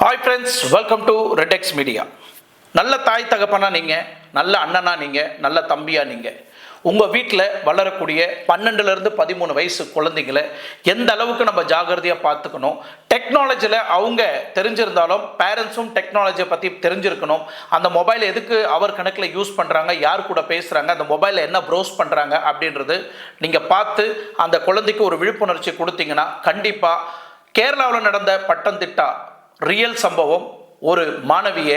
Hi friends, welcome to Redex Media. நல்ல தாய் தகப்பனா நீங்கள், நல்ல அண்ணனா நீங்கள், நல்ல தம்பியா நீங்கள், உங்கள் வீட்டில் வளரக்கூடிய 12லேருந்து 13 வயசு குழந்தைங்களை எந்த அளவுக்கு நம்ம ஜாகிரதையாக பார்த்துக்கணும். டெக்னாலஜியில் அவங்க தெரிஞ்சிருந்தாலும் பேரண்ட்ஸும் டெக்னாலஜியை பற்றி தெரிஞ்சிருக்கணும். அந்த மொபைல் எதுக்கு அவர் கணக்கில் யூஸ் பண்ணுறாங்க, யார் கூட பேசுகிறாங்க, அந்த மொபைலில் என்ன ப்ரௌஸ் பண்ணுறாங்க அப்படின்றது நீங்கள் பார்த்து அந்த குழந்தைக்கு ஒரு விழிப்புணர்ச்சி கொடுத்தீங்கன்னா கண்டிப்பாக கேரளாவில் நடந்த பட்டந்திட்டா ரியல் சம்பவம். ஒரு மாணவியை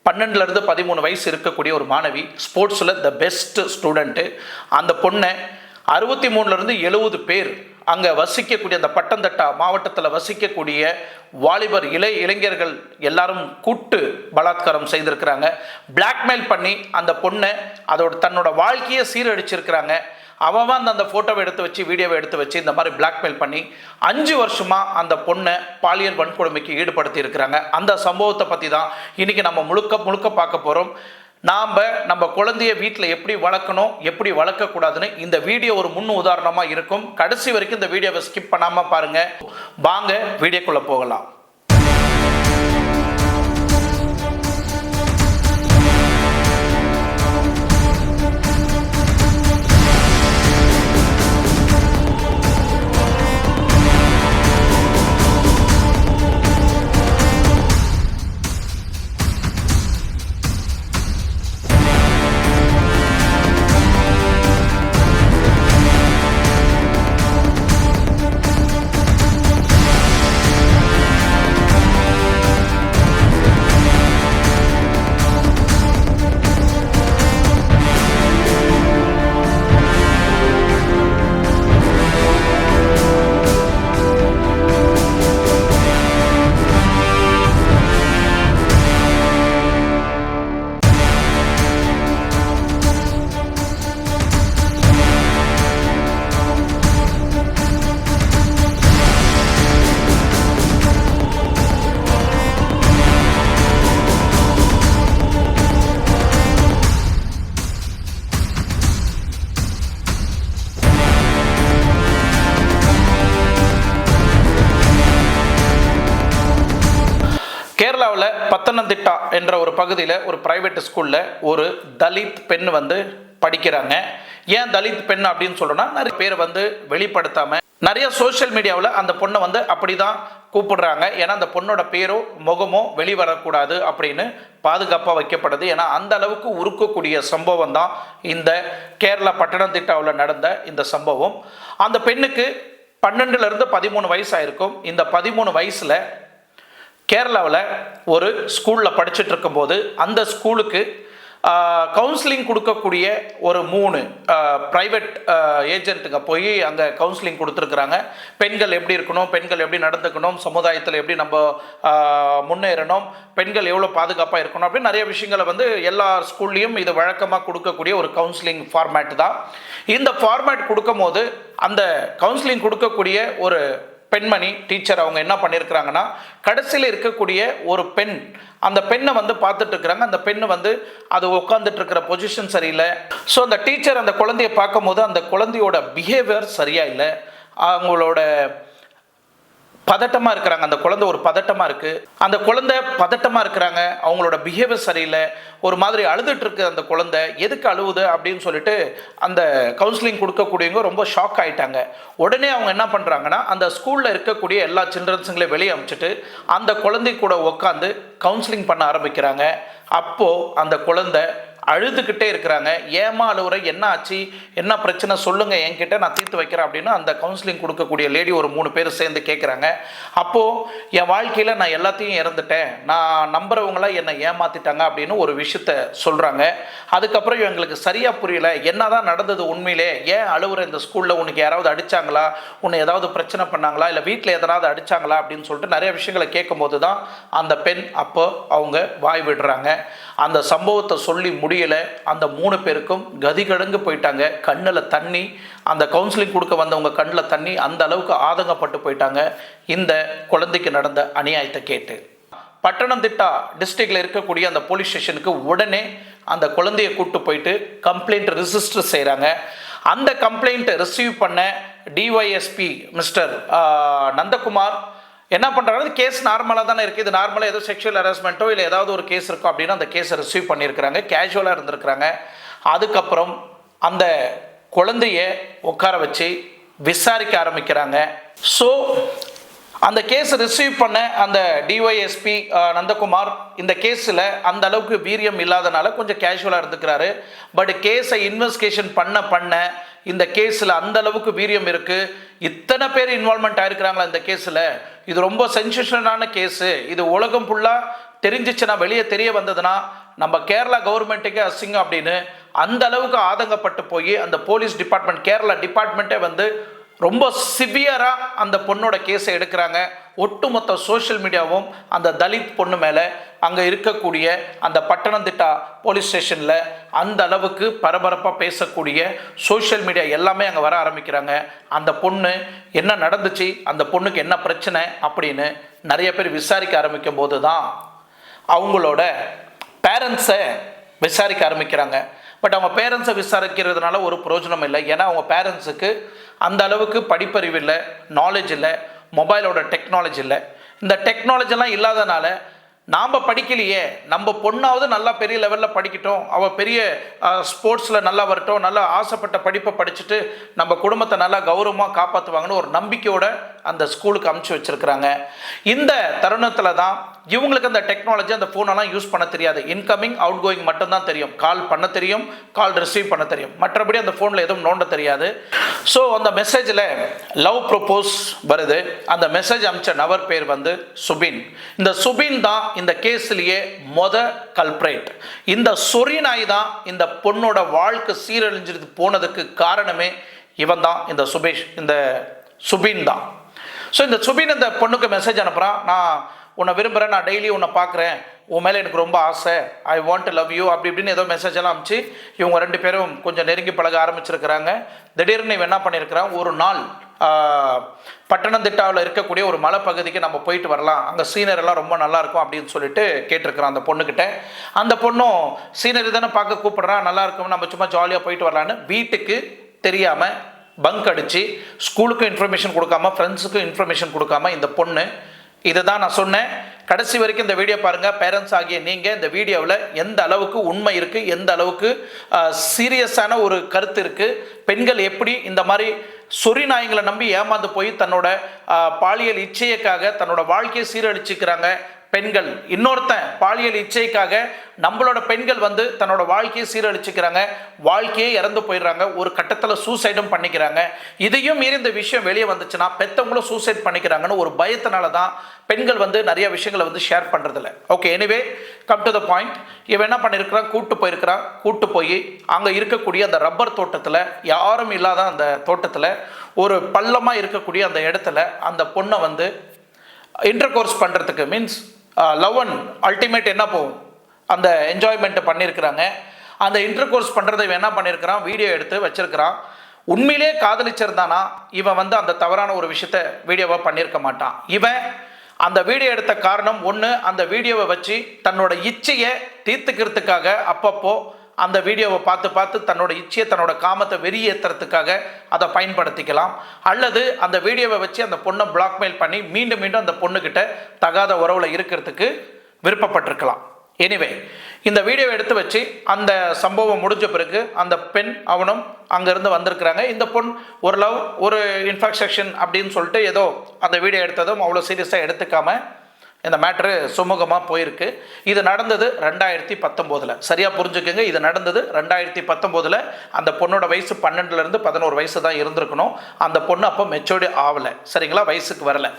12லேருந்து 13 வயசு இருக்கக்கூடிய ஒரு மாணவி, ஸ்போர்ட்ஸில் த பெஸ்ட் ஸ்டூடெண்ட்டு. அந்த பொண்ணை 63லேருந்து 70 பேர் அங்கே வசிக்கக்கூடிய அந்த பட்டந்தட்டா மாவட்டத்தில் வசிக்கக்கூடிய வாலிபர் இளைஞர்கள் எல்லாரும் கூட்டு பலாத்காரம் செய்திருக்கிறாங்க. பிளாக்மெயில் பண்ணி அந்த பொண்ணை தன்னோட வாழ்க்கையை சீரழிச்சிருக்கிறாங்க. அவன் அந்த ஃபோட்டோவை எடுத்து வச்சு, வீடியோவை எடுத்து வச்சு இந்த மாதிரி பிளாக்மெயில் பண்ணி 5 வருஷமாக அந்த பொண்ணை பாலியல் வன்கொடுமைக்கு ஈடுபடுத்தி இருக்கிறாங்க. அந்த சம்பவத்தை பற்றி தான் இன்றைக்கி நம்ம முழுக்க பார்க்க போகிறோம். நம்ம குழந்தைய வீட்டில் எப்படி வளர்க்கணும், எப்படி வளர்க்கக்கூடாதுன்னு இந்த வீடியோ ஒரு முன் உதாரணமாக இருக்கும். கடைசி வரைக்கும் இந்த வீடியோவை ஸ்கிப் பண்ணாமல் பாருங்கள். வாங்க வீடியோக்குள்ளே போகலாம். கேரளாவில் பத்தனந்திட்டா என்ற ஒரு பகுதியில் ஒரு பிரைவேட் ஸ்கூலில் ஒரு தலித் பெண் படிக்கிறாங்க. ஏன் தலித் பெண் அப்படின்னு சொல்கிறோன்னா, நிறைய பேர் வெளிப்படுத்தாமல் நிறைய சோஷியல் மீடியாவில் அந்த பொண்ணை அப்படி தான் கூப்பிடுறாங்க. ஏன்னா அந்த பொண்ணோட பேரோ முகமோ வெளிவரக்கூடாது அப்படின்னு பாதுகாப்பாக வைக்கப்படுது. ஏன்னா அந்த அளவுக்கு உருக்கக்கூடிய சம்பவம் தான் இந்த கேரளா பட்டணத்திட்டாவில் நடந்த இந்த சம்பவம். அந்த பெண்ணுக்கு 12லேருந்து 13 வயசு ஆயிருக்கும். இந்த 13 வயசில் கேரளாவில் ஒரு ஸ்கூலில் படிச்சுட்டு இருக்கும்போது அந்த ஸ்கூலுக்கு கவுன்சிலிங் கொடுக்கக்கூடிய ஒரு 3 ப்ரைவேட் ஏஜென்ட்டுங்க போய் அங்கே கவுன்சிலிங் கொடுத்துருக்குறாங்க. பெண்கள் எப்படி இருக்கணும், பெண்கள் எப்படி நடந்துக்கணும், சமுதாயத்தில் எப்படி நம்ம முன்னேறணும், பெண்கள் எவ்வளோ பாதுகாப்பாக இருக்கணும் அப்படின்னு நிறைய விஷயங்களை எல்லா ஸ்கூல்லையும் இது வழக்கமாக கொடுக்கக்கூடிய ஒரு கவுன்சிலிங் ஃபார்மேட் தான். இந்த ஃபார்மேட் கொடுக்கும் போது அந்த கவுன்சிலிங் கொடுக்கக்கூடிய ஒரு பெண்மணி டீச்சர் அவங்க என்ன பண்ணியிருக்கிறாங்கன்னா, கடைசியில் இருக்கக்கூடிய ஒரு பெண், அந்த பெண்ணை பார்த்துட்டு இருக்கிறாங்க. அந்த பெண்ணு அது உட்காந்துட்டு இருக்கிற பொசிஷன் சரியில்லை. ஸோ அந்த டீச்சர் அந்த குழந்தைய பார்க்கும் போது அந்த குழந்தையோட பிஹேவியர் சரியா இல்லை, அவங்களோட பதட்டமாக இருக்கிறாங்க. அந்த குழந்தை ஒரு பதட்டமாக இருக்குது. அந்த குழந்தை பதட்டமாக இருக்கிறாங்க, அவங்களோட பிஹேவியர் சரியில்லை, ஒரு மாதிரி அழுதுட்டு இருக்கு அந்த குழந்தை. எதுக்கு அழுவுது அப்படின்னு சொல்லிட்டு அந்த கவுன்சிலிங் கொடுக்கக்கூடியவங்க ரொம்ப ஷாக் ஆகிட்டாங்க. உடனே அவங்க என்ன பண்ணுறாங்கன்னா, அந்த ஸ்கூலில் இருக்கக்கூடிய எல்லா சில்ட்ரன்ஸுங்களையும் வெளியே அனுப்பிச்சிட்டு அந்த குழந்தை கூட உட்காந்து கவுன்சிலிங் பண்ண ஆரம்பிக்கிறாங்க. அப்போது அந்த குழந்தை அழுதுகிட்டே இருக்கிறாங்க. ஏமா அழுவுற, என்ன ஆச்சு, என்ன பிரச்சனை சொல்லுங்க, என்கிட்ட நான் தீர்த்து வைக்கிறேன் அப்படின்னு அந்த கவுன்சிலிங் கொடுக்கக்கூடிய லேடி ஒரு 3 பேர் சேர்ந்து கேட்குறாங்க. அப்போது என் வாழ்க்கையில் நான் எல்லாத்தையும் இறந்துட்டேன், நான் நம்புறவங்களாம் என்னை ஏமாத்திட்டாங்க அப்படின்னு ஒரு விஷயத்த சொல்கிறாங்க. அதுக்கப்புறம் இவங்களுக்கு சரியாக புரியல, என்னதான் நடந்தது உண்மையிலே, ஏன் அழுவுற, இந்த ஸ்கூலில் உனக்கு யாராவது அடித்தாங்களா, உன்னை ஏதாவது பிரச்சனை பண்ணாங்களா, இல்லை வீட்டில் எதனாவது அடித்தாங்களா அப்படின்னு சொல்லிட்டு நிறைய விஷயங்களை கேட்கும்போது தான் அந்த பெண் அப்போ அவங்க வாய் விடுறாங்க. அந்த சம்பவத்தை சொல்லி முடியல. அந்த 3 பேருக்கும் கதிகடங்கு போயிட்டாங்க. கண்ணில் தண்ணி, அந்த கவுன்சிலிங் கொடுக்க வந்தவங்க கண்ணில் தண்ணி, அந்த அளவுக்கு ஆதங்கப்பட்டு போயிட்டாங்க இந்த குழந்தைக்கு நடந்த அநியாயத்தை கேட்டு. பட்டணந்திட்டா டிஸ்ட்ரிக்டில் இருக்கக்கூடிய அந்த போலீஸ் ஸ்டேஷனுக்கு உடனே அந்த குழந்தையை கூப்பிட்டு போயிட்டு கம்ப்ளைண்ட் ரிஜிஸ்டர் செய்கிறாங்க. அந்த கம்ப்ளைண்ட் ரிசீவ் பண்ண டிஒய்எஸ்பி மிஸ்டர் நந்தகுமார் என்ன பண்ணுறாங்க, கேஸ் நார்மலாக தானே இருக்குது, இது நார்மலாக ஏதோ செக்ஷுவல் ஹராஸ்மெண்ட்டோ இல்லை ஏதாவது ஒரு கேஸ் இருக்கோ அப்படின்னா அந்த கேஸை ரிசீவ் பண்ணியிருக்கிறாங்க, கேஷுவலாக இருந்திருக்கிறாங்க. அதுக்கப்புறம் அந்த குழந்தைய உட்கார வச்சு விசாரிக்க ஆரம்பிக்கிறாங்க. ஸோ அந்த கேஸ் ரிசீவ் பண்ண அந்த டிஒய்எஸ்பி நந்தகுமார் இந்த கேஸில் அந்த அளவுக்கு வீரியம் இல்லாதனால கொஞ்சம் கேஷுவலாக இருந்துக்கிறாரு. பட் கேஸை இன்வெஸ்டிகேஷன் பண்ண இந்த கேஸில் அந்த அளவுக்கு வீரியம் இருக்குது. இத்தனை பேர் இன்வால்மெண்ட் ஆயிருக்கிறாங்களா இந்த கேஸில், இது ரொம்ப சென்சேஷனான கேஸு, இது உலகம் ஃபுல்லாக தெரிஞ்சிச்சுன்னா, வெளியே தெரிய வந்ததுன்னா நம்ம கேரளா கவர்மெண்ட்டுக்கே அசிங்கம் அப்படின்னு அந்த அளவுக்கு ஆதங்கப்பட்டு போய் அந்த போலீஸ் டிபார்ட்மெண்ட், கேரளா டிபார்ட்மெண்ட்டே வந்து ரொம்ப சிவியராக அந்த பொண்ணோட கேஸை எடுக்கிறாங்க. ஒட்டுமொத்த சோஷியல் மீடியாவும் அந்த தலித் பொண்ணு மேலே அங்கே இருக்கக்கூடிய அந்த பட்டணந்திட்டா போலீஸ் ஸ்டேஷனில் அந்த அளவுக்கு பரபரப்பாக பேசக்கூடிய சோஷியல் மீடியா எல்லாமே அங்கே வர ஆரம்பிக்கிறாங்க. அந்த பொண்ணு என்ன நடந்துச்சு, அந்த பொண்ணுக்கு என்ன பிரச்சனை அப்படின்னு நிறைய பேர் விசாரிக்க ஆரம்பிக்கும் போது தான் அவங்களோட பேரண்ட்ஸை விசாரிக்க ஆரம்பிக்கிறாங்க. பட் அவங்க பேரண்ட்ஸை விசாரிக்கிறதுனால ஒரு பிரயோஜனம் இல்லை. ஏன்னா அவங்க பேரண்ட்ஸுக்கு அந்த அளவுக்கு படிப்பறிவு இல்லை, நாலேஜ் இல்லை, மொபைலோட டெக்னாலஜி இல்லை. இந்த டெக்னாலஜிலாம் இல்லாதனால நாம் படிக்கலையே, நம்ம பொண்ணாவது நல்லா பெரிய லெவலில் படிக்கட்டும், அவள் பெரிய ஸ்போர்ட்ஸில் நல்லா வரட்டும், நல்லா ஆசைப்பட்ட படிப்பை படிச்சுட்டு நம்ம குடும்பத்தை நல்லா கௌரவமாக காப்பாற்றுவாங்கன்னு ஒரு நம்பிக்கையோட அந்த ஸ்கூலுக்கு அமுச்சு வச்சுருக்கிறாங்க. இந்த தருணத்தில் தான் இவங்களுக்கு அந்த டெக்னாலஜி, அந்த ஃபோனெல்லாம் யூஸ் பண்ண தெரியாது. இன்கமிங் அவுட் கோயிங் மட்டும்தான் தெரியும், கால் பண்ண தெரியும், கால் ரிசீவ் பண்ண தெரியும், மற்றபடி அந்த ஃபோனில் எதுவும் நோண்ட தெரியாது. ஸோ அந்த மெசேஜில் லவ் ப்ரொப்போஸ் வருது. அந்த மெசேஜ் அனுப்பிச்ச நபர் பேர் வந்து சுபின். இந்த சுபின் தான் இந்த கேஸ்லேயே கல்பிரேட். இந்த சொறி நாய் தான் இந்த பொண்ணோட வாழ்க்கை சீரழிஞ்சிட்டு போனதுக்கு காரணமே இவன் தான், இந்த சுபின் தான். ஸோ இந்த சுபின் இந்த பொண்ணுக்கு மெசேஜ் அனுப்புகிறான், நான் உன்னை விரும்புகிறேன், நான் டெய்லி உன்னை பார்க்குறேன், உன் மேலே எனக்கு ரொம்ப ஆசை, I want to love you அப்படி இப்படின்னு ஏதோ மெசேஜ் எல்லாம் அனுப்பிச்சு இவங்க ரெண்டு பேரும் கொஞ்சம் நெருங்கி பழக ஆரம்பிச்சிருக்கிறாங்க. திடீர்னு இவன் என்ன பண்ணியிருக்கிறான், ஒரு நாள் பட்டணந்திட்டாவில் இருக்கக்கூடிய ஒரு மலைப்பகுதிக்கு நம்ம போயிட்டு வரலாம், அங்கே சீனரி எல்லாம் ரொம்ப நல்லா இருக்கும் அப்படின்னு சொல்லிட்டு கேட்டிருக்கிறான் அந்த பொண்ணுக்கிட்ட. அந்த பொண்ணும் சீனரி தானே பார்க்க கூப்பிடுறான், நல்லா இருக்கும், நம்ம சும்மா ஜாலியாக போயிட்டு வரலான்னு வீட்டுக்கு தெரியாமல் பங்க் அடித்து ஸ்கூலுக்கும் இன்ஃபர்மேஷன் கொடுக்காம, ஃப்ரெண்ட்ஸுக்கும் இன்ஃபர்மேஷன் கொடுக்காம இந்த பொண்ணு, இதை தான் நான் சொன்னேன், கடைசி வரைக்கும் இந்த வீடியோ பாருங்கள். பேரண்ட்ஸ் ஆகிய நீங்கள் இந்த வீடியோவில் எந்த அளவுக்கு உண்மை இருக்குது, எந்த அளவுக்கு சீரியஸான ஒரு கருத்து இருக்குது, பெண்கள் எப்படி இந்த மாதிரி சொறி நாய்களை நம்பி ஏமாந்து போய் தன்னோட பாலியல் இச்சைக்காக தன்னோட வாழ்க்கையை சீரழிச்சுக்கிறாங்க பெண்கள், இன்னொருத்தன் பாலியல் இச்சைக்காக நம்மளோட பெண்கள் வந்து தன்னோட வாழ்க்கையை சீரழிச்சுக்கிறாங்க, வாழ்க்கையே இறந்து போயிடுறாங்க, ஒரு கட்டத்தில் சூசைடும் பண்ணிக்கிறாங்க. இதையும் மீறி இந்த விஷயம் வெளியே வந்துச்சுன்னா பெற்றவங்களும் சூசைட் பண்ணிக்கிறாங்கன்னு ஒரு பயத்தினால தான் பெண்கள் வந்து நிறைய விஷயங்களை வந்து ஷேர் பண்ணுறதில்ல. Okay, anyway come to the point. இவன் என்ன பண்ணியிருக்கிறான், கூட்டு போய் அங்கே இருக்கக்கூடிய அந்த ரப்பர் தோட்டத்தில், யாரும் இல்லாத அந்த தோட்டத்தில் ஒரு பள்ளமாக இருக்கக்கூடிய அந்த இடத்துல அந்த பொண்ணை வந்து இன்டர் கோர்ஸ் பண்ணுறதுக்கு, மீன்ஸ் லவ் அண்ட் அல்டிமேட் என்ன போகும் அந்த என்ஜாய்மெண்ட்டை பண்ணியிருக்கிறாங்க. அந்த இன்டர் கோர்ஸ் பண்ணுறதை இவன் என்ன பண்ணியிருக்கிறான், வீடியோ எடுத்து வச்சிருக்கிறான். உண்மையிலே காதலிச்சிருந்தானா இவன் வந்து அந்த தவறான ஒரு விஷயத்த வீடியோவாக பண்ணியிருக்க மாட்டான். இவன் அந்த வீடியோ எடுத்த காரணம் ஒன்று, அந்த வீடியோவை வச்சு தன்னோட இச்சையை தீர்த்துக்கிறதுக்காக அப்பப்போ அந்த வீடியோவை பார்த்து தன்னோட இச்சையை, தன்னோட காமத்தை வெறியேற்றுறதுக்காக அதை பயன்படுத்திக்கலாம். அல்லது அந்த வீடியோவை வச்சு அந்த பொண்ணை பிளாக்மெயில் பண்ணி மீண்டும் அந்த பொண்ணுக்கிட்ட தகாத உறவில் இருக்கிறதுக்கு விருப்பப்பட்டிருக்கலாம். எனிவே இந்த வீடியோவை எடுத்து வச்சு அந்த சம்பவம் முடிஞ்ச பிறகு அந்த பெண் அவனும் அங்கேருந்து வந்திருக்கிறாங்க. இந்த பொண் ஒரு இன்ஃபெக்ஷன் அப்படின்னு சொல்லிட்டு ஏதோ அந்த வீடியோ எடுத்ததும் அவ்வளோ சீரியஸாக எடுத்துக்காமல் இந்த மேட்ரு சுமூகமாக போயிருக்கு. இது நடந்தது 2019. சரியாக புரிஞ்சுக்கோங்க, இது நடந்தது 2019. அந்த பொண்ணோட வயசு 12லேருந்து 11 வயசு தான் இருந்திருக்கணும். அந்த பொண்ணு அப்போ மெச்சூர்டு ஆகலை, சரிங்களா, வயசுக்கு வரலை.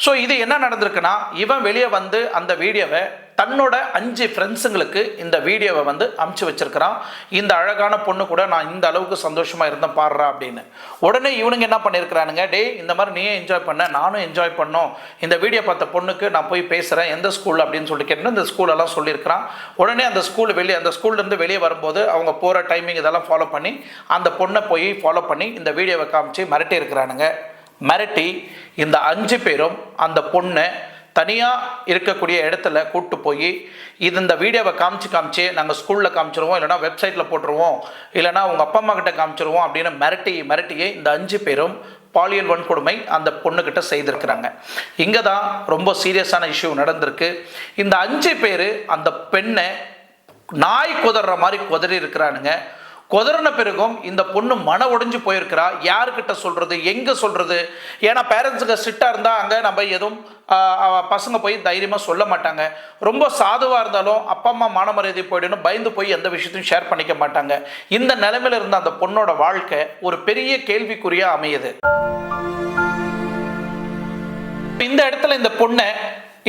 ஸோ இது என்ன நடந்திருக்குன்னா, இவன் வெளியே வந்து அந்த வீடியோவை தன்னோட 5 ஃப்ரெண்ட்ஸுங்களுக்கு இந்த வீடியோவை வந்து அமுச்சு வச்சிருக்கிறான். இந்த அழகான பொண்ணு கூட நான் இந்த அளவுக்கு சந்தோஷமாக இருந்தேன் பாடுறா அப்படின்னு. உடனே இவனுங்க என்ன பண்ணியிருக்கிறானுங்க, இந்த மாதிரி நீயே என்ஜாய் பண்ண, நானும் என்ஜாய் பண்ணோம், இந்த வீடியோ பார்த்த பொண்ணுக்கு நான் போய் பேசுகிறேன், எந்த ஸ்கூல் அப்படின்னு சொல்லிட்டு கேட்டு இந்த ஸ்கூலெல்லாம் சொல்லியிருக்கிறான். உடனே அந்த ஸ்கூல்லேருந்து வெளியே வரும்போது அவங்க போகிற டைமிங் இதெல்லாம் ஃபாலோ பண்ணி அந்த பொண்ணை போய் ஃபாலோ பண்ணி இந்த வீடியோவை காமிச்சு மிரட்டி இருக்கிறானுங்க. மிரட்டி இந்த 5 பேரும் அந்த பொண்ணை தனியாக இருக்கக்கூடிய இடத்துல கூப்பிட்டு போய் இந்த வீடியோவை காமிச்சு நாங்கள் ஸ்கூலில் காமிச்சிருவோம், இல்லைனா வெப்சைட்டில் போட்டுருவோம், இல்லைனா உங்கள் அப்பா அம்மா கிட்ட காமிச்சிருவோம் அப்படின்னு மிரட்டியே இந்த 5 பேரும் பாலியல் வன்கொடுமை அந்த பொண்ணுக்கிட்ட செய்திருக்கிறாங்க. இங்கே தான் ரொம்ப சீரியஸான இஷ்யூ நடந்திருக்கு. இந்த 5 பேர் அந்த பெண்ணை நாய் குதற மாதிரி குதறி இருக்கிறானுங்க. குதறின பிறகும் இந்த பொண்ணு மன உடைஞ்சு போயிருக்கிறா. யாருக்கிட்ட சொல்கிறது, எங்கே சொல்கிறது? ஏன்னா பேரண்ட்ஸுக்கு ஸ்ட்ரிக்டாக இருந்தால் அங்கே நம்ம எதுவும் பசங்க போய் தைரியமாக சொல்ல மாட்டாங்க. ரொம்ப சாதுவாக இருந்தாலும் அப்பா அம்மா மானமரியாதை போயிடணும் பயந்து போய் எந்த விஷயத்தையும் ஷேர் பண்ணிக்க மாட்டாங்க. இந்த நிலைமையில் இருந்த அந்த பொண்ணோட வாழ்க்கை ஒரு பெரிய கேள்விக்குறியாக அமையுது. இந்த இடத்துல இந்த பொண்ணை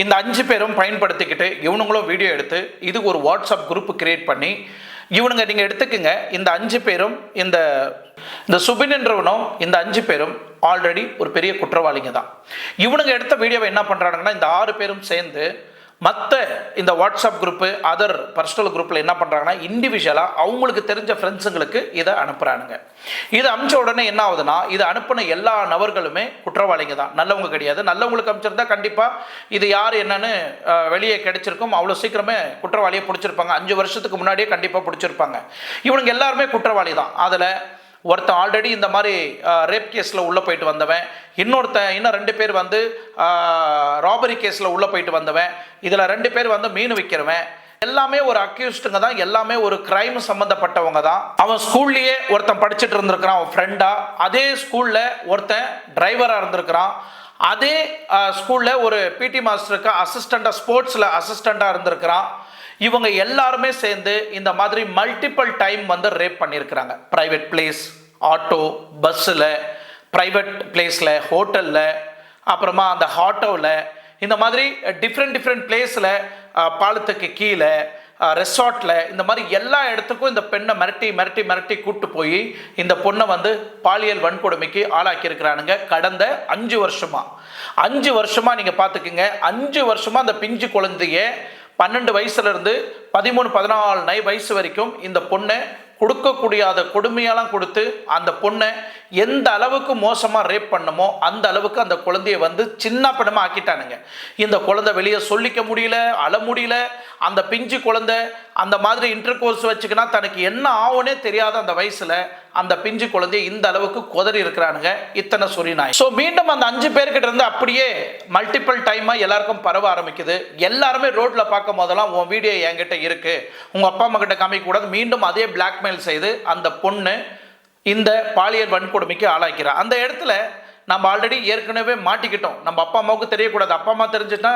இந்த 5 பேரும் பயன்படுத்திக்கிட்டு இவனுங்களும் வீடியோ எடுத்து இது ஒரு வாட்ஸ்அப் குரூப் கிரியேட் பண்ணி இவனுங்க நீங்கள் எடுத்துக்குங்க. இந்த 5 பேரும் இந்த சுபின் என்றவனும் இந்த 5 பேரும் ஆல்ரெடி ஒரு பெரிய குற்றவாளிங்க தான். இவனுங்க எடுத்த வீடியோவை என்ன பண்ணுறானுங்கன்னா இந்த 6 பேரும் சேர்ந்து மற்ற இந்த வாட்ஸ்அப் குரூப்பு அதர் பர்சனல் குரூப்பில் என்ன பண்ணுறாங்கன்னா இண்டிவிஜுவலாக அவங்களுக்கு தெரிஞ்ச ஃப்ரெண்ட்ஸுங்களுக்கு இதை அனுப்புகிறானுங்க. இதை அனுப்பிச்ச உடனே என்ன ஆகுதுன்னா இது அனுப்பின எல்லா நபர்களுமே குற்றவாளிங்க தான், நல்லவங்க கிடையாது. நல்லவங்களுக்கு அனுப்பிச்சிருந்தா கண்டிப்பாக இது யார் என்னன்னு வெளியே கிடைச்சிருக்கும். அவ்வளோ சீக்கிரமே குற்றவாளியை பிடிச்சிருப்பாங்க. 5 வருஷத்துக்கு முன்னாடியே கண்டிப்பாக பிடிச்சிருப்பாங்க. இவனுங்க எல்லாருமே குற்றவாளி தான். அதில் ஒருத்தன் ஆல்ரெடி இந்த மாதிரி ரேப் கேஸில் உள்ளே போயிட்டு வந்தவன், இன்னும் 2 பேர் வந்து ராபரி கேஸில் உள்ளே போயிட்டு வந்தவன், இதில் 2 பேர் வந்து மீன் விற்கிறவன். எல்லாமே ஒரு அக்யூஸ்டுங்க தான், எல்லாமே ஒரு கிரைம் சம்மந்தப்பட்டவங்க தான். அவன் ஸ்கூல்லையே ஒருத்தன் படிச்சுட்டு இருந்திருக்கிறான் அவன் ஃப்ரெண்டாக. அதே ஸ்கூலில் ஒருத்தன் டிரைவராக இருந்திருக்கிறான். அதே ஸ்கூலில் ஒரு பிடி மாஸ்டருக்கு அசிஸ்டண்ட்டாக ஸ்போர்ட்ஸில் அசிஸ்டண்ட்டாக இருந்திருக்கிறான். இவங்க எல்லாருமே சேர்ந்து இந்த மாதிரி மல்டிபிள் டைம் வந்து ரேப் பண்ணியிருக்கிறாங்க. ப்ரைவேட் பிளேஸ், ஆட்டோ, பஸ்ஸில், ப்ரைவேட் பிளேஸில், ஹோட்டலில், அப்புறமா அந்த ஆட்டோவில், இந்த மாதிரி டிஃப்ரெண்ட் பிளேஸில், பாலத்துக்கு கீழே, ரெசார்ட்டில், இந்த மாதிரி எல்லா இடத்துக்கும் இந்த பெண்ணை மிரட்டி கூட்டு போய் இந்த பொண்ணை வந்து பாலியல் வன்கொடுமைக்கு ஆளாக்கியிருக்கிறானுங்க. கடந்த 5 வருஷமாக நீங்கள் பார்த்துக்குங்க. 5 வருஷமாக அந்த பிஞ்சு குழந்தைய 12 வயசுலேருந்து 13-14 வயசு வரைக்கும் இந்த பொண்ணை கொடுக்கக்கூடியாத கொடுமையெல்லாம் கொடுத்து அந்த பொண்ணை எந்த அளவுக்கு மோசமாக ரேப் பண்ணமோ அந்த அளவுக்கு அந்த குழந்தைய வந்து சின்ன பின்னமாக ஆக்கிட்டானுங்க. இந்த குழந்தை வெளியே சொல்லிக்க முடியல, அழ முடியல. அந்த பிஞ்சு குழந்தை அந்த மாதிரி இன்டர் கோர்ஸ் வச்சுக்கினா தனக்கு என்ன ஆகுனே தெரியாத அந்த வயசில் அந்த பிஞ்சு குழந்தைய இந்த அளவுக்கு குதறி இருக்கிறானுங்க. இத்தனை சொரிநாய். ஸோ மீண்டும் அந்த 5 பேர்கிட்ட இருந்து அப்படியே மல்டிபிள் டைமாக எல்லாருக்கும் பரவ ஆரம்பிக்குது. எல்லாருமே ரோட்டில் பார்க்கும் போதெல்லாம் உன் வீடியோ என்கிட்ட இருக்கு, உங்கள் அப்பா அம்மா கிட்ட காமிக்க கூடாது. மீண்டும் அதே பிளாக்மெயில் செய்து அந்த பொண்ணு இந்த பாலியல் வன்கொடுமைக்கு ஆளாக்கிறார். அந்த இடத்துல நம்ம ஆல்ரெடி ஏற்கனவே மாட்டிக்கிட்டோம். நம்ம அப்பா அம்மாவுக்கு தெரியக்கூடாது. அப்பா அம்மா தெரிஞ்சுட்டா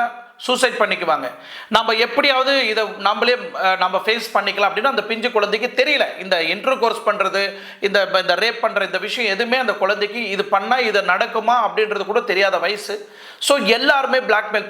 சூசைட் பண்ணிக்குவாங்க. நம்ம எப்படியாவது இதை நம்ம ஃபேஸ் பண்ணிக்கலாம் அப்படின்னு அந்த பிஞ்சு குழந்தைக்கு தெரியல. இந்த இன்டர் கோர்ஸ் பண்ணுறது, இந்த ரேப் பண்ணுற இந்த விஷயம் எதுவுமே அந்த குழந்தைக்கு இது பண்ணால் இது நடக்குமா அப்படின்றது கூட தெரியாத வயசு. ஸோ எல்லாருமே பிளாக்மெயில்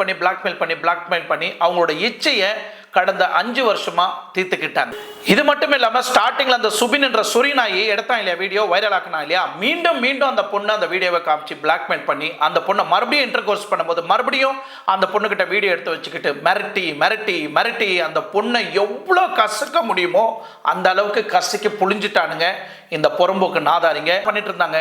பண்ணி அவங்களோட இச்சையை கடந்த 5 வருஷமா தீர்த்துக்கிட்டாங்க. இது மட்டும் இல்லாமல் ஸ்டார்டிங்கில் அந்த சுபின் என்ற சொரிநாயை எடுத்தான் இல்லையா, வீடியோ வைரல் ஆக்கினா இல்லையா, மீண்டும் அந்த பொண்ணு அந்த வீடியோவை காமிச்சு பிளாக்மெயில் பண்ணி அந்த பொண்ணை மறுபடியும் இன்டர் கோர்ஸ் பண்ணும்போது மறுபடியும் அந்த பொண்ணுக்கிட்ட வீடியோ எடுத்து வச்சுக்கிட்டு மிரட்டி அந்த பொண்ணை எவ்வளோ கசக்க முடியுமோ அந்த அளவுக்கு கசக்கி புழிஞ்சிட்டானுங்க இந்த புறம்போக்கு நாதாரிங்க. பண்ணிட்டு இருந்தாங்க.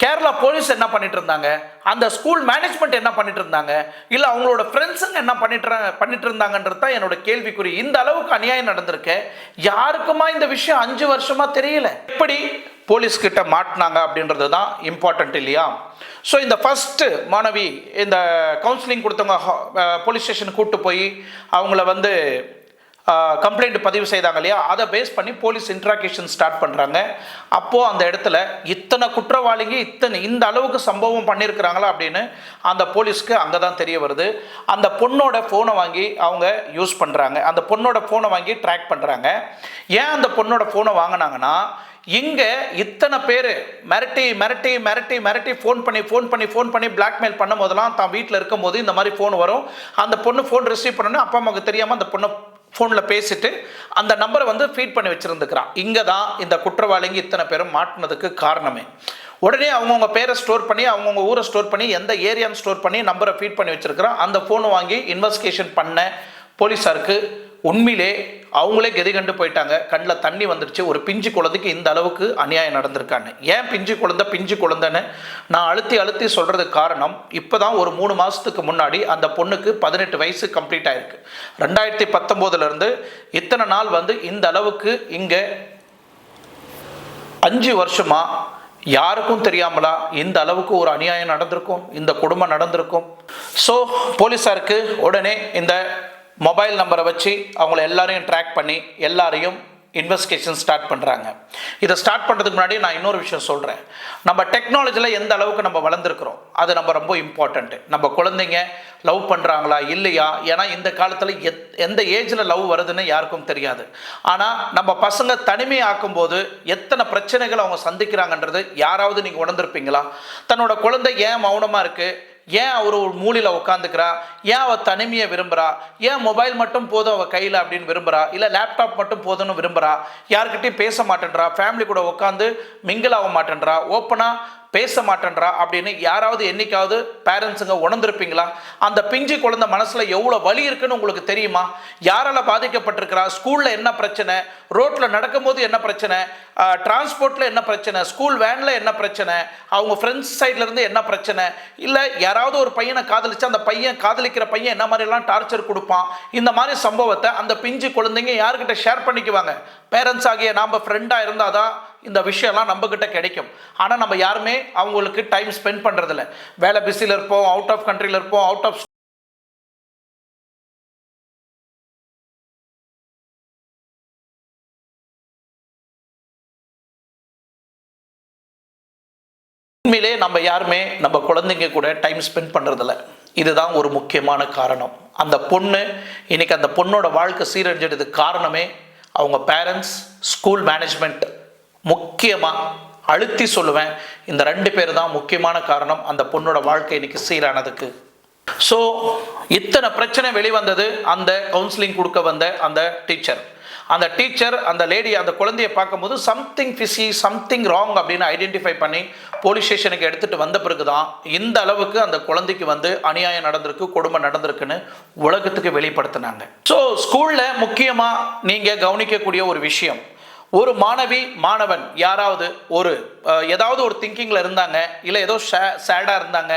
கேரளா போலீஸ் என்ன பண்ணிட்டு இருந்தாங்க, அந்த ஸ்கூல் மேனேஜ்மெண்ட் என்ன பண்ணிட்டு இருந்தாங்க, இல்லை அவங்களோட ஃப்ரெண்ட்ஸுங்க என்ன பண்ணிட்டு இருந்தாங்கன்றது தான் என்னோட கேள்விக்குறி. இந்த அளவுக்கு அநியாயம் நடந்திருக்கு. யாருக்குமா இந்த விஷயம் 5 வருஷமா தெரியல. எப்படி போலீஸ் கிட்ட மாட்டினாங்க அப்படின்றது தான் இம்பார்ட்டன்ட் இல்லையா? ஸோ இந்த ஃபர்ஸ்ட் மாணவி இந்த கவுன்சிலிங் கொடுத்தவங்க போலீஸ் ஸ்டேஷன் கூப்பிட்டு போய் அவங்கள வந்து கம்ப்ளைண்ட் பதிவு செய்தாங்க இல்லையா, அதை பேஸ் பண்ணி போலீஸ் இன்ட்ராகேஷன் ஸ்டார்ட் பண்ணுறாங்க. அப்போது அந்த இடத்துல இத்தனை குற்றவாளிங்க இந்த அளவுக்கு சம்பவம் பண்ணியிருக்கிறாங்களா அப்படின்னு அந்த போலீஸ்க்கு அங்கே தான் தெரிய வருது. அந்த பொண்ணோட ஃபோனை வாங்கி அவங்க யூஸ் பண்ணுறாங்க. அந்த பொண்ணோட ஃபோனை வாங்கி ட்ராக் பண்ணுறாங்க. ஏன் அந்த பொண்ணோட ஃபோனை வாங்கினாங்கன்னா, இங்கே இத்தனை பேர் மிரட்டி ஃபோன் பண்ணி பிளாக்மெயில் பண்ணும் போதெல்லாம் தான் வீட்டில் இருக்கும் போது இந்த மாதிரி ஃபோன் வரும். அந்த பொண்ணு ஃபோன் ரிசீவ் பண்ணணும். அப்பா அம்மாவுக்கு தெரியாமல் அந்த பொண்ணை ஃபோனில் பேசிட்டு அந்த நம்பரை வந்து ஃபீட் பண்ணி வச்சுருந்துக்கிறான். இங்கே தான் இந்த குற்றவாளிங்க இத்தனை பேரும் மாட்டினதுக்கு காரணமே. உடனே அவங்கவுங்க பேரை ஸ்டோர் பண்ணி அவங்கவுங்க ஊரை ஸ்டோர் பண்ணி எந்த ஏரியான்னு ஸ்டோர் பண்ணி நம்பரை ஃபீட் பண்ணி வச்சுருக்கிறான். அந்த ஃபோனை வாங்கி இன்வெஸ்டிகேஷன் பண்ண போலீஸாருக்கு உண்மையிலே அவங்களே கதி கண்டு போயிட்டாங்க. கண்ணில் தண்ணி வந்துடுச்சு. ஒரு பிஞ்சு குழந்தைக்கு இந்த அளவுக்கு அநியாயம் நடந்திருக்கான்னு. ஏன் பிஞ்சு குழந்தைன்னு நான் அழுத்தி சொல்கிறதுக்கு காரணம், இப்போ தான் ஒரு 3 மாதத்துக்கு முன்னாடி அந்த பொண்ணுக்கு 18 வயசு கம்ப்ளீட் ஆகிருக்கு. 2019 இத்தனை நாள் வந்து இந்த அளவுக்கு இங்கே 5 வருஷமாக யாருக்கும் தெரியாமலா இந்த அளவுக்கு ஒரு அநியாயம் நடந்திருக்கும், இந்த கொடுமை நடந்திருக்கும். ஸோ போலீஸாருக்கு உடனே இந்த மொபைல் நம்பரை வச்சு அவங்கள எல்லாரையும் ட்ராக் பண்ணி எல்லாரையும் இன்வெஸ்டிகேஷன் ஸ்டார்ட் பண்ணுறாங்க. இதை ஸ்டார்ட் பண்ணுறதுக்கு முன்னாடி நான் இன்னொரு விஷயம் சொல்கிறேன். நம்ம டெக்னாலஜியில் எந்த அளவுக்கு நம்ம வளர்ந்துருக்கிறோம் அது நம்ம ரொம்ப இம்பார்ட்டண்ட்டு. நம்ம குழந்தைங்க லவ் பண்ணுறாங்களா இல்லையா, ஏன்னா இந்த காலத்தில் எந்த ஏஜில் லவ் வருதுன்னு யாருக்கும் தெரியாது. ஆனால் நம்ம பசங்க தனிமையாக்கும் போது எத்தனை பிரச்சனைகள் அவங்க சந்திக்கிறாங்கன்றது யாராவது நீங்கள் உணர்ந்திருப்பீங்களா? தன்னோட குழந்தை ஏன் மௌனமாக இருக்குது, ஏன் அவர் ஒரு மூலையில் உட்காந்துக்கிறா, ஏன் அவள் தனிமையை விரும்புகிறா, ஏன் மொபைல் மட்டும் போதும் அவள் கையில் அப்படின்னு விரும்புகிறா, இல்லை லேப்டாப் மட்டும் போதும்னு விரும்புகிறா, யார்கிட்டையும் பேச மாட்டேன்றா, ஃபேமிலி கூட உட்காந்து மிங்கிள் ஆக மாட்டேன்றா, ஓப்பனாக பேச மாட்டேன்றா அப்படின்னு யாராவது என்னைக்காவது பேரண்ட்ஸுங்க உணர்ந்திருப்பீங்களா? அந்த பிஞ்சு குழந்தை மனசில் எவ்வளோ வலி இருக்குன்னு உங்களுக்கு தெரியுமா? யாரால பாதிக்கப்பட்டிருக்கிறா, ஸ்கூலில் என்ன பிரச்சனை, ரோட்டில் நடக்கும்போது என்ன பிரச்சனை, டிரான்ஸ்போர்ட்டில் என்ன பிரச்சனை, ஸ்கூல் வேனில் என்ன பிரச்சனை, அவங்க ஃப்ரெண்ட்ஸ் சைட்லேருந்து என்ன பிரச்சனை, இல்லை யாராவது ஒரு பையனை காதலிச்சு அந்த பையன் காதலிக்கிற பையன் என்ன மாதிரிலாம் டார்ச்சர் கொடுப்பான், இந்த மாதிரி சம்பவத்தை அந்த பிஞ்சு குழந்தைங்க யார்கிட்ட ஷேர் பண்ணிக்குவாங்க? பேரண்ட்ஸ் ஆகிய நாம் ஃப்ரெண்டாக இருந்தால் தான் இந்த விஷயம்லாம் நம்மக்கிட்ட கிடைக்கும். ஆனால் நம்ம யாருமே அவங்களுக்கு டைம் ஸ்பெண்ட் பண்ணுறதில்ல. வேலை பிஸியில் இருப்போம், அவுட் ஆஃப் கண்ட்ரியில் இருப்போம், அவுட் ஆஃப் உண்மையிலே நம்ம யாருமே நம்ம குழந்தைங்க கூட டைம் ஸ்பெண்ட் பண்ணுறதில்ல. இதுதான் ஒரு முக்கியமான காரணம். அந்த பொண்ணு இன்னைக்கு அந்த பொண்ணோட வாழ்க்கை சீரழிஞ்சதுக்கு காரணமே அவங்க பேரண்ட்ஸ், ஸ்கூல் மேனேஜ்மெண்ட். முக்கியமாக அழுத்தி சொல்லுவேன், இந்த 2 பேர் தான் முக்கியமான காரணம் அந்த பொண்ணோட வாழ்க்கை இன்னைக்கு சீரானதுக்கு. ஸோ இத்தனை பிரச்சனை வெளிவந்தது அந்த கவுன்சிலிங் கொடுக்க வந்த அந்த டீச்சர். அந்த லேடி அந்த குழந்தைய பார்க்கும்போது சம்திங் ஃபிஷி, சம்திங் ராங் அப்படின்னு ஐடென்டிஃபை பண்ணி போலீஸ் ஸ்டேஷனுக்கு எடுத்துகிட்டு வந்த பிறகு தான் இந்த அளவுக்கு அந்த குழந்தைக்கு அநியாயம் நடந்திருக்கு, கொடுமை நடந்திருக்குன்னு உலகத்துக்கு வெளிப்படுத்தினாங்க. ஸோ ஸ்கூலில் முக்கியமாக நீங்கள் கவனிக்கக்கூடிய ஒரு விஷயம், ஒரு மாணவி மாணவன் யாராவது ஏதாவது ஒரு திங்கிங்கில் இருந்தாங்க, இல்லை ஏதோ சேடாக இருந்தாங்க,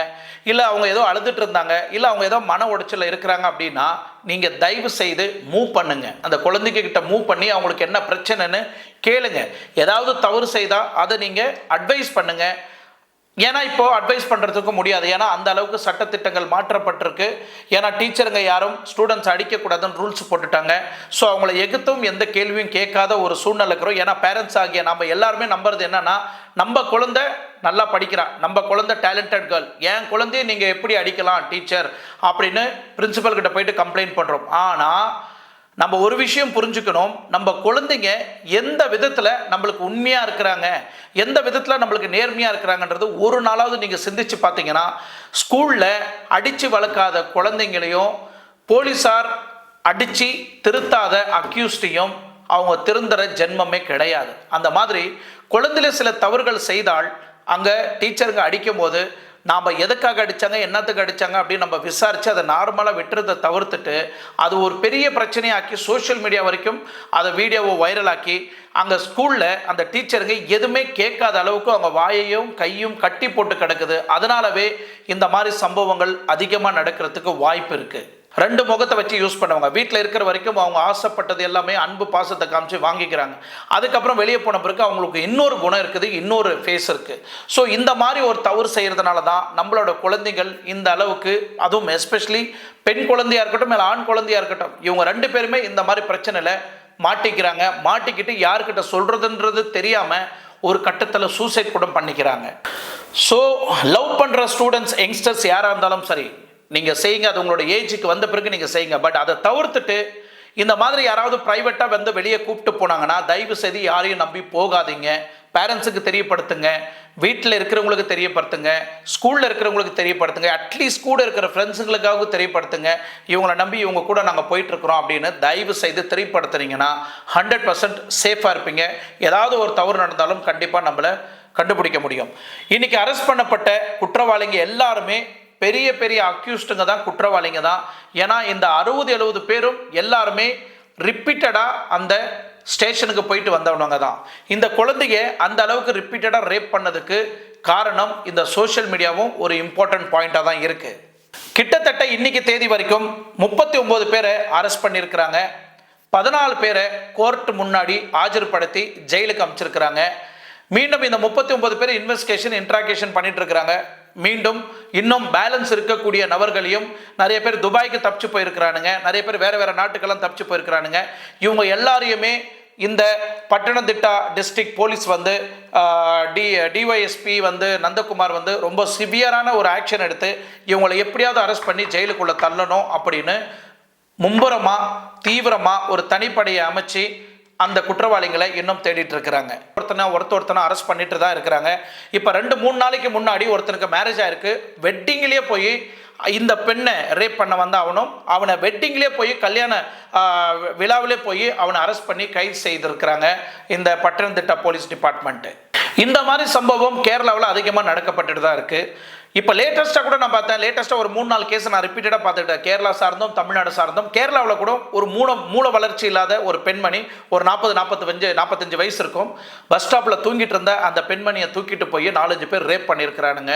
இல்லை அவங்க ஏதோ அழுதுட்டு இருந்தாங்க, இல்லை அவங்க ஏதோ மன உடைச்சலில் இருக்கிறாங்க அப்படின்னா நீங்கள் தயவு செய்து மூவ் பண்ணுங்க. அந்த குழந்தைங்க கிட்ட மூவ் பண்ணி அவங்களுக்கு என்ன பிரச்சனைன்னு கேளுங்க. ஏதாவது தவறு செய்தால் அதை நீங்கள் அட்வைஸ் பண்ணுங்க. ஏன்னா இப்போ அட்வைஸ் பண்ணுறதுக்கு முடியாது, ஏன்னா அந்த அளவுக்கு சட்டத்திட்டங்கள் மாற்றப்பட்டிருக்கு. ஏன்னா டீச்சருங்க யாரும் ஸ்டூடெண்ட்ஸ் அடிக்கக்கூடாதுன்னு ரூல்ஸ் போட்டுட்டாங்க. ஸோ அவங்கள எகுத்தும் எந்த கேள்வியும் கேட்காத ஒரு சூழ்நிலை இருக்கிறோம். ஏன்னா பேரண்ட்ஸ் ஆகிய நம்ம எல்லாருமே நம்புறது என்னன்னா, நம்ம குழந்தை நல்லா படிக்கிறான், நம்ம குழந்தை டேலண்டட் கேர்ள், என் குழந்தைய நீங்கள் எப்படி அடிக்கலாம் டீச்சர் அப்படின்னு பிரின்சிபல் கிட்ட போயிட்டு கம்ப்ளைண்ட் பண்ணுறோம். ஆனால் நம்ம ஒரு விஷயம் புரிஞ்சுக்கணும், நம்ம குழந்தைங்க எந்த விதத்தில் நம்மளுக்கு உண்மையாக இருக்கிறாங்க, எந்த விதத்தில் நம்மளுக்கு நேர்மையாக இருக்கிறாங்கன்றது ஒரு நாளாவது நீங்கள் சிந்திச்சு பார்த்தீங்கன்னா, ஸ்கூலில் அடித்து வளர்க்காத குழந்தைங்களையும் போலீஸார் அடித்து திருத்தாத அக்யூஸ்டையும் அவங்க திருந்துற ஜென்மமே கிடையாது. அந்த மாதிரி குழந்தையில சில தவறுகள் செய்தால் அங்கே டீச்சருங்க அடிக்கும் போது நாம் எதுக்காக அடித்தாங்க, என்னத்துக்கு அடித்தாங்க அப்படின்னு நம்ம விசாரித்து அதை நார்மலாக விட்டுறதை தவிர்த்துட்டு அது ஒரு பெரிய பிரச்சனையாக்கி சோஷியல் மீடியா வரைக்கும் அதை வீடியோவை வைரலாக்கி அங்கே ஸ்கூலில் அந்த டீச்சருங்க எதுவுமே கேட்காத அளவுக்கு அவங்க வாயையும் கையும் கட்டி போட்டு கிடக்குது. அதனாலவே இந்த மாதிரி சம்பவங்கள் அதிகமாக நடக்கிறதுக்கு வாய்ப்பு இருக்குது. 2 முகத்தை வச்சு யூஸ் பண்ணுவாங்க. வீட்டில் இருக்கிற வரைக்கும் அவங்க ஆசைப்பட்டது எல்லாமே அன்பு பாசத்தை காமிச்சு வாங்கிக்கிறாங்க. அதுக்கப்புறம் வெளியே போன பிறகு அவங்களுக்கு இன்னொரு குணம் இருக்குது, இன்னொரு ஃபேஸ் இருக்குது. ஸோ இந்த மாதிரி ஒரு தவறு செய்கிறதுனால தான் நம்மளோட குழந்தைகள் இந்த அளவுக்கு, அதுவும் எஸ்பெஷலி பெண் குழந்தையாக இருக்கட்டும் இல்லை ஆண் குழந்தையாக இருக்கட்டும், இவங்க 2 பேருமே இந்த மாதிரி பிரச்சனையில் மாட்டிக்கிறாங்க. மாட்டிக்கிட்டு யார்கிட்ட சொல்கிறதுன்றது தெரியாமல் ஒரு கட்டத்தில் சூசைட் கூட பண்ணிக்கிறாங்க. ஸோ லவ் பண்ணுற ஸ்டூடெண்ட்ஸ், யங்ஸ்டர்ஸ் யாராக இருந்தாலும் சரி, நீங்கள் செய்யுங்க. அது உங்களோட ஏஜுக்கு வந்த பிறகு நீங்கள் செய்யுங்க. பட் அதை தவிர்த்துட்டு இந்த மாதிரி யாராவது ப்ரைவேட்டாக வெளியே கூப்பிட்டு போனாங்கன்னா தயவு செய்து யாரையும் நம்பி போகாதீங்க. பேரண்ட்ஸுக்கு தெரியப்படுத்துங்க, வீட்டில் இருக்கிறவங்களுக்கு தெரியப்படுத்துங்க, ஸ்கூலில் இருக்கிறவங்களுக்கு தெரியப்படுத்துங்க, அட்லீஸ்ட் கூட இருக்கிற ஃப்ரெண்ட்ஸுங்களுக்காக தெரியப்படுத்துங்க. இவங்களை நம்பி இவங்க கூட நாங்கள் போயிட்டுருக்குறோம் அப்படின்னு தயவு செய்து தெரியப்படுத்துனீங்கன்னா 100% சேஃபாக இருப்பீங்க. ஏதாவது ஒரு தவறு நடந்தாலும் கண்டிப்பாக நம்மளை கண்டுபிடிக்க முடியும். இன்றைக்கி அரெஸ்ட் பண்ணப்பட்ட குற்றவாளிங்க எல்லாருமே பெரிய பெரிய அக்யூஸ்டுங்க தான், குற்றவாளிங்க தான். ஏன்னா இந்த 60-70 பேரும் எல்லாருமே ரிப்பீட்டடாக அந்த ஸ்டேஷனுக்கு போயிட்டு வந்தவங்க தான். இந்த குழந்தைய அந்த அளவுக்கு ரிப்பீட்டடாக ரேப் பண்ணதுக்கு காரணம் இந்த சோஷியல் மீடியாவும் ஒரு இம்பார்ட்டன்ட் பாயிண்டாக தான் இருக்குது. கிட்டத்தட்ட இன்னைக்கு தேதி வரைக்கும் 39 பேரை அரெஸ்ட் பண்ணியிருக்கிறாங்க. 14 பேரை கோர்ட் முன்னாடி ஆஜர்படுத்தி ஜெயிலுக்கு அனுப்பிச்சிருக்கிறாங்க. மீண்டும் இந்த 39 பேர் இன்வெஸ்டிகேஷன் இன்ட்ராகேஷன் பண்ணிட்டு இருக்கிறாங்க. மீண்டும் இன்னும் பேலன்ஸ் இருக்கக்கூடிய நபர்களையும் நிறைய பேர் துபாய்க்கு தப்பிச்சு போயிருக்கிறானுங்க, நிறைய பேர் வேற வேற நாட்டுக்கெல்லாம் தப்பிச்சு போயிருக்கிறானுங்க. இவங்க எல்லாரையுமே இந்த பட்டணத்திட்டா டிஸ்ட்ரிக்ட் போலீஸ் வந்து டிஒய்எஸ்பி வந்து நந்தகுமார் வந்து ரொம்ப சிவியரான ஒரு ஆக்ஷன் எடுத்து இவங்களை எப்படியாவது அரெஸ்ட் பண்ணி ஜெயிலுக்குள்ளே தள்ளணும் அப்படின்னு மும்புறமாக தீவிரமாக ஒரு தனிப்படையை அமைச்சு அந்த குற்றவாளிகளை இன்னும் தேடிட்டு இருக்கிறாங்க. ஒருத்தனை அரெஸ்ட் பண்ணிட்டு தான் இருக்கிறாங்க. இப்போ 2-3 நாளைக்கு முன்னாடி ஒருத்தனுக்கு மேரேஜ் ஆயிருக்கு. வெட்டிங்லேயே போய் இந்த பெண்ணை ரேப் பண்ண வந்த அவனை வெட்டிங்லேயே போய் கல்யாண விழாவிலே போய் அவனை அரெஸ்ட் பண்ணி கைது செய்திருக்கிறாங்க இந்த பட்டணத்திட்டா போலீஸ் டிபார்ட்மெண்ட்டு. இந்த மாதிரி சம்பவம் கேரளாவில் அதிகமாக நடக்கப்பட்டுட்டு தான் இருக்குது. இப்போ லேட்டஸ்ட்டாக கூட நான் பார்த்தேன், லேட்டஸ்ட்டாக ஒரு 3-4 கேஸ் நான் ரிப்பீட்டடாக பார்த்துக்கிட்டேன். கேரளா சார்ந்தும் தமிழ்நாடு சார்ந்தும். கேரளாவில் கூட ஒரு மூல வளர்ச்சி இல்லாத ஒரு பெண்மணி, ஒரு 40-45 வயசு இருக்கும், பஸ் ஸ்டாப்பில் தூங்கிட்டு இருந்த அந்த பெண்மணியை தூக்கிட்டு போய் 4-5 பேர் ரேப் பண்ணியிருக்கிறானுங்க.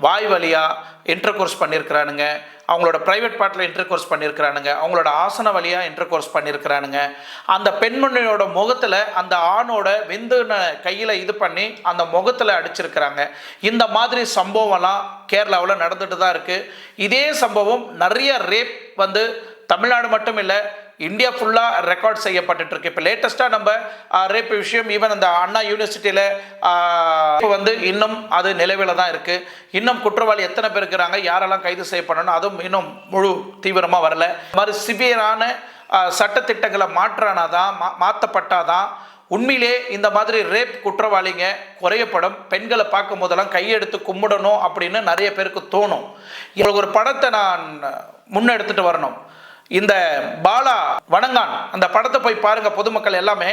வாய் வழியாக இன்டர்கோர்ஸ் பண்ணியிருக்கிறானுங்க, அவங்களோட ப்ரைவேட் பார்ட்டில் இன்டர்கோர்ஸ் பண்ணியிருக்கிறானுங்க, அவங்களோட ஆசன வழியாக இன்டர்கோர்ஸ் பண்ணியிருக்கிறானுங்க. அந்த பெண்மணியோட முகத்தில் அந்த ஆணோட விந்துன கையில் இது பண்ணி அந்த முகத்தில் அடிச்சிருக்கிறாங்க. இந்த மாதிரி சம்பவம்லாம் கேரளாவில் நடந்துட்டு தான் இருக்குது. இதே சம்பவம் நிறைய ரேப் வந்து தமிழ்நாடு மட்டும் இல்லை, இந்தியா ஃபுல்லாக ரெக்கார்ட் செய்யப்பட்டு இருக்கு. இப்போ லேட்டஸ்ட்டாக நம்ம ரேப் விஷயம் ஈவன் அந்த அண்ணா யூனிவர்சிட்டியில் வந்து இன்னும் அது நிலவில் தான் இருக்குது. இன்னும் குற்றவாளி எத்தனை பேர் இருக்கிறாங்க, யாரெல்லாம் கைது செய்யப்படணும், அதுவும் இன்னும் முழு தீவிரமாக வரல. இந்த மாதிரி சிவியரான சட்டத்திட்டங்களை மாற்றப்பட்டாதான் உண்மையிலே இந்த மாதிரி ரேப் குற்றவாளிங்க குறையப்படும். பெண்களை பார்க்கும் போதெல்லாம் கையெடுத்து கும்பிடணும் அப்படின்னு நிறைய பேருக்கு தோணும். இவங்களுக்கு ஒரு படத்தை நான் முன்னெடுத்துட்டு வரணும். இந்த பாலா வணங்கான் அந்த படத்தை போய் பாருங்க பொதுமக்கள் எல்லாமே.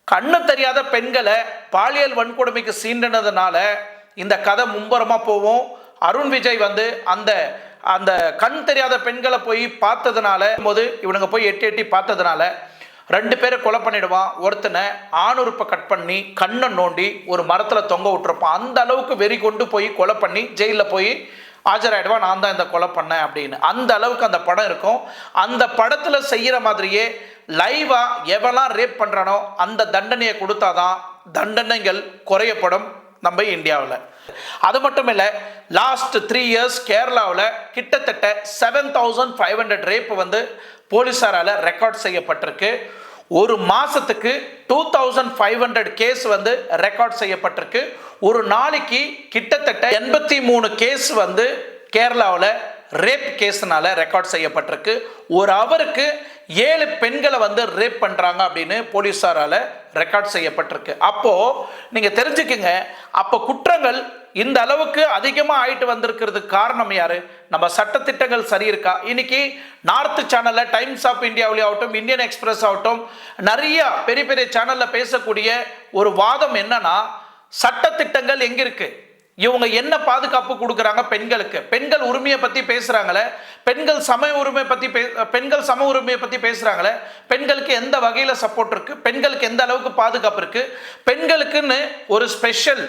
கண்ணு தெரியாத பெண்களை பாலியல் வன்கொடுமைக்கு சீண்டினதுனால இந்த கதை மும்பரமாக போகும். அருண் விஜய் வந்து அந்த அந்த கண் தெரியாத பெண்களை போய் பார்த்ததுனால போது இவனுங்க போய் எட்டி பார்த்ததுனால 2 பேரை கொலை பண்ணிடுவான். ஒருத்தனை ஆணுறுப்பை கட் பண்ணி கண்ணை நோண்டி ஒரு மரத்தில் தொங்க விட்டுருப்பான். அந்த அளவுக்கு வெறி கொண்டு போய் கொலை பண்ணி ஜெயிலில் போய் ஆஜராயிடுவான், நான் தான் இந்த கொலை பண்ணேன் அப்படின்னு. அந்த அளவுக்கு அந்த படம் இருக்கும். அந்த படத்தில் செய்கிற மாதிரியே லைவாக எவெல்லாம் ரேப் பண்ணுறானோ அந்த தண்டனையை கொடுத்தாதான் தண்டனைகள் குறையப்படும் நம்ம இந்தியாவில். அது மட்டும் இல்லை, லாஸ்ட் 3 இயர்ஸ் கேரளாவில் கிட்டத்தட்ட 7500 ரேப் வந்து போலீஸாரால் ரெக்கார்ட் செய்யப்பட்டிருக்கு. ஒரு மாதத்துக்கு 2500 கேஸ் வந்து ரெக்கார்ட் செய்யப்பட்டிருக்கு. ஒரு நாளைக்கு கிட்டத்தட்ட 83 கேஸ் வந்து கேரளாவில் ரேப் கேஸ்னால ரெக்கார்ட் செய்யப்பட்டிருக்கு. ஒரு அவருக்கு 7 பெண்களை வந்து ரேப் பண்ணுறாங்க அப்படின்னு போலீஸாரால் ரெக்கார்ட் செய்யப்பட்டிருக்கு. அப்போது நீங்கள் தெரிஞ்சுக்குங்க, அப்போ குற்றங்கள் இந்த அளவுக்கு அதிகமாக ஆயிட்டு வந்திருக்கிறதுக்கு காரணம் யாரு? நம்ம சட்டத்திட்டங்கள் சரி இருக்கா? இன்னைக்கு நார்த் சேனலில் டைம்ஸ் ஆஃப் இந்தியாவிலே ஆகட்டும், இந்தியன் எக்ஸ்பிரஸ் ஆகட்டும், நிறைய பெரிய பெரிய சேனலில் பேசக்கூடிய ஒரு வாதம் என்னன்னா, சட்டத்திட்டங்கள் எங்கே இருக்கு, இவங்க என்ன பாதுகாப்பு கொடுக்குறாங்க பெண்களுக்கு, பெண்கள் உரிமையை பற்றி பேசுகிறாங்களே, பெண்கள் சம உரிமையை பற்றி பேசுகிறாங்களே, பெண்களுக்கு எந்த வகையில் சப்போர்ட் இருக்குது, பெண்களுக்கு எந்த அளவுக்கு பாதுகாப்பு இருக்குது, பெண்களுக்குன்னு ஒரு ஸ்பெஷல்